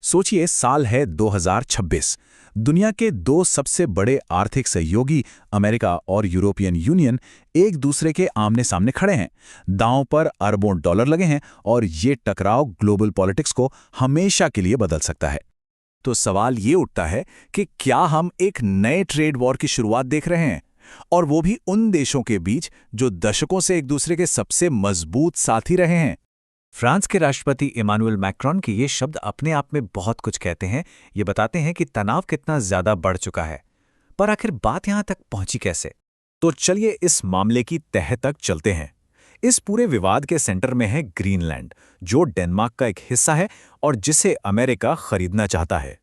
सोचिए, साल है 2026। दुनिया के दो सबसे बड़े आर्थिक सहयोगी अमेरिका और यूरोपियन यूनियन एक दूसरे के आमने सामने खड़े हैं। दांव पर अरबों डॉलर लगे हैं और ये टकराव ग्लोबल पॉलिटिक्स को हमेशा के लिए बदल सकता है। तो सवाल ये उठता है कि क्या हम एक नए ट्रेड वॉर की शुरुआत देख रहे हैं, और वो भी उन देशों के बीच जो दशकों से एक दूसरे के सबसे मजबूत साथी रहे हैं। फ्रांस के राष्ट्रपति इमानुएल मैक्रोन के ये शब्द अपने आप में बहुत कुछ कहते हैं। ये बताते हैं कि तनाव कितना ज्यादा बढ़ चुका है। पर आखिर बात यहां तक पहुंची कैसे? तो चलिए इस मामले की तह तक चलते हैं। इस पूरे विवाद के सेंटर में है ग्रीनलैंड, जो डेनमार्क का एक हिस्सा है और जिसे अमेरिका खरीदना चाहता है।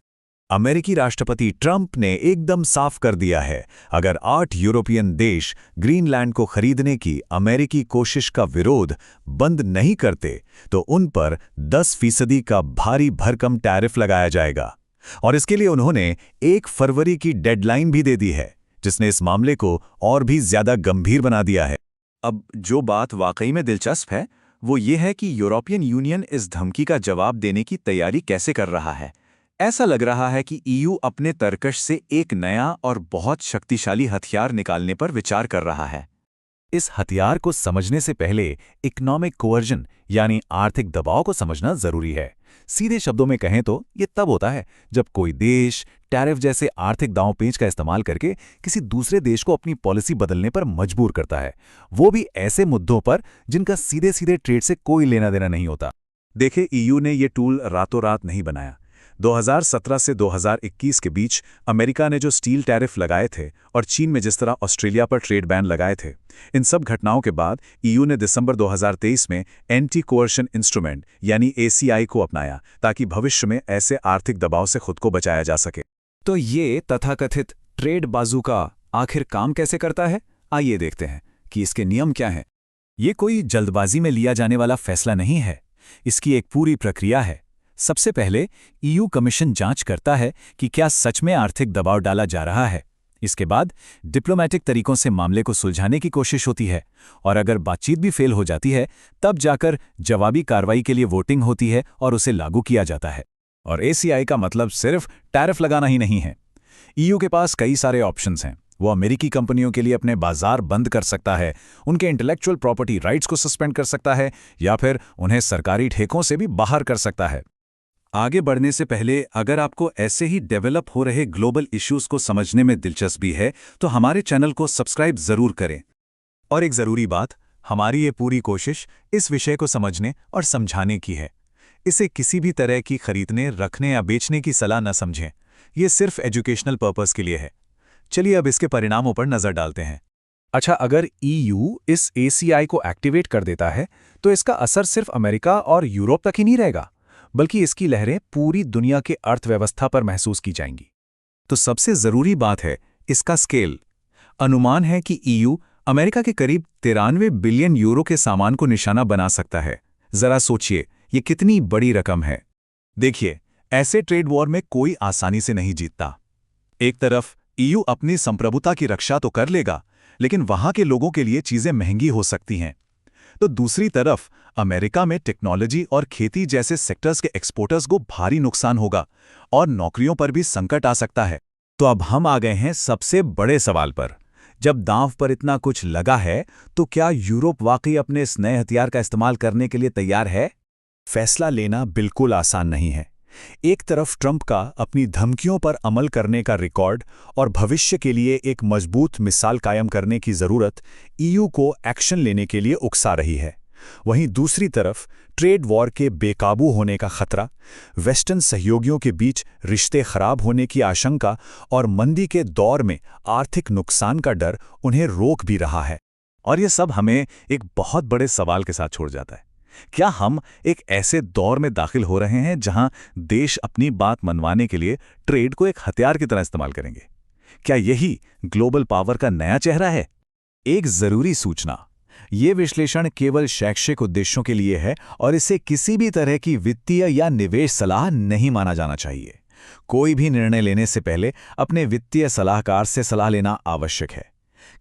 अमेरिकी राष्ट्रपति ट्रंप ने एकदम साफ कर दिया है, अगर 8 यूरोपियन देश ग्रीनलैंड को खरीदने की अमेरिकी कोशिश का विरोध बंद नहीं करते तो उन पर 10% का भारी भरकम टैरिफ लगाया जाएगा। और इसके लिए उन्होंने 1 फरवरी की डेडलाइन भी दे दी है, जिसने इस मामले को और भी ज्यादा गंभीर बना दिया है। अब जो बात वाकई में दिलचस्प है वो ये है कि यूरोपियन यूनियन इस धमकी का जवाब देने की तैयारी कैसे कर रहा है। ऐसा लग रहा है कि ईयू अपने तरकश से एक नया और बहुत शक्तिशाली हथियार निकालने पर विचार कर रहा है। इस हथियार को समझने से पहले इकोनॉमिक कोवर्जन यानी आर्थिक दबाव को समझना जरूरी है। सीधे शब्दों में कहें तो ये तब होता है जब कोई देश टैरिफ जैसे आर्थिक दांव-पेच का इस्तेमाल करके किसी दूसरे देश को अपनी पॉलिसी बदलने पर मजबूर करता है, वो भी ऐसे मुद्दों पर जिनका सीधे सीधे ट्रेड से कोई लेना देना नहीं होता। देखिए, ईयू ने ये टूल रातों रात नहीं बनाया। 2017 से 2021 के बीच अमेरिका ने जो स्टील टैरिफ लगाए थे और चीन में जिस तरह ऑस्ट्रेलिया पर ट्रेड बैन लगाए थे, इन सब घटनाओं के बाद ईयू ने दिसंबर 2023 में एंटी कोअर्शन इंस्ट्रूमेंट यानी एसीआई को अपनाया, ताकि भविष्य में ऐसे आर्थिक दबाव से खुद को बचाया जा सके। तो ये तथाकथित ट्रेड बाज़ूका आखिर काम कैसे करता है? आइए देखते हैं कि इसके नियम क्या हैं। ये कोई जल्दबाजी में लिया जाने वाला फैसला नहीं है, इसकी एक पूरी प्रक्रिया है। सबसे पहले ईयू कमीशन जांच करता है कि क्या सच में आर्थिक दबाव डाला जा रहा है। इसके बाद डिप्लोमैटिक तरीकों से मामले को सुलझाने की कोशिश होती है, और अगर बातचीत भी फेल हो जाती है तब जाकर जवाबी कार्रवाई के लिए वोटिंग होती है और उसे लागू किया जाता है। और एसीआई का मतलब सिर्फ टैरिफ लगाना ही नहीं है। ईयू के पास कई सारे ऑप्शंस हैं। वो अमेरिकी कंपनियों के लिए अपने बाजार बंद कर सकता है, उनके इंटेलेक्चुअल प्रॉपर्टी राइट्स को सस्पेंड कर सकता है, या फिर उन्हें सरकारी ठेकों से भी बाहर कर सकता है। आगे बढ़ने से पहले अगर आपको ऐसे ही डेवलप हो रहे ग्लोबल इश्यूज को समझने में दिलचस्पी है तो हमारे चैनल को सब्सक्राइब जरूर करें। और एक ज़रूरी बात, हमारी ये पूरी कोशिश इस विषय को समझने और समझाने की है। इसे किसी भी तरह की खरीदने, रखने या बेचने की सलाह न समझें। ये सिर्फ एजुकेशनल पर्पस के लिए है। चलिए अब इसके परिणामों पर नज़र डालते हैं। अच्छा, अगर ईयू इस एसीआई को एक्टिवेट कर देता है तो इसका असर सिर्फ अमेरिका और यूरोप तक ही नहीं रहेगा, बल्कि इसकी लहरें पूरी दुनिया के अर्थव्यवस्था पर महसूस की जाएंगी। तो सबसे जरूरी बात है इसका स्केल। अनुमान है कि ईयू अमेरिका के करीब 93 बिलियन यूरो के सामान को निशाना बना सकता है। जरा सोचिए, ये कितनी बड़ी रकम है। देखिए, ऐसे ट्रेड वॉर में कोई आसानी से नहीं जीतता। एक तरफ ईयू अपनी संप्रभुता की रक्षा तो कर लेगा, लेकिन वहां के लोगों के लिए चीजें महंगी हो सकती हैं। तो दूसरी तरफ अमेरिका में टेक्नोलॉजी और खेती जैसे सेक्टर्स के एक्सपोर्टर्स को भारी नुकसान होगा और नौकरियों पर भी संकट आ सकता है। तो अब हम आ गए हैं सबसे बड़े सवाल पर। जब दांव पर इतना कुछ लगा है तो क्या यूरोप वाकई अपने इस नए हथियार का इस्तेमाल करने के लिए तैयार है? फैसला लेना बिल्कुल आसान नहीं है। एक तरफ ट्रंप का अपनी धमकियों पर अमल करने का रिकॉर्ड और भविष्य के लिए एक मजबूत मिसाल कायम करने की जरूरत ईयू को एक्शन लेने के लिए उकसा रही है। वहीं दूसरी तरफ ट्रेड वॉर के बेकाबू होने का खतरा, वेस्टर्न सहयोगियों के बीच रिश्ते खराब होने की आशंका और मंदी के दौर में आर्थिक नुकसान का डर उन्हें रोक भी रहा है। और ये सब हमें एक बहुत बड़े सवाल के साथ छोड़ जाता है। क्या हम एक ऐसे दौर में दाखिल हो रहे हैं जहां देश अपनी बात मनवाने के लिए ट्रेड को एक हथियार की तरह इस्तेमाल करेंगे? क्या यही ग्लोबल पावर का नया चेहरा है? एक जरूरी सूचना, ये विश्लेषण केवल शैक्षिक उद्देश्यों के लिए है और इसे किसी भी तरह की वित्तीय या निवेश सलाह नहीं माना जाना चाहिए। कोई भी निर्णय लेने से पहले अपने वित्तीय सलाहकार से सलाह लेना आवश्यक है।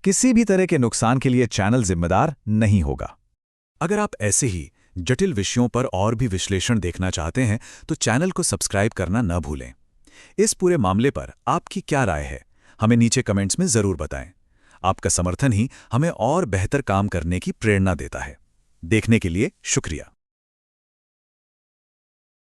किसी भी तरह के नुकसान के लिए चैनल जिम्मेदार नहीं होगा। अगर आप ऐसे ही जटिल विषयों पर और भी विश्लेषण देखना चाहते हैं तो चैनल को सब्सक्राइब करना न भूलें। इस पूरे मामले पर आपकी क्या राय है, हमें नीचे कमेंट्स में ज़रूर बताएं। आपका समर्थन ही हमें और बेहतर काम करने की प्रेरणा देता है। देखने के लिए शुक्रिया।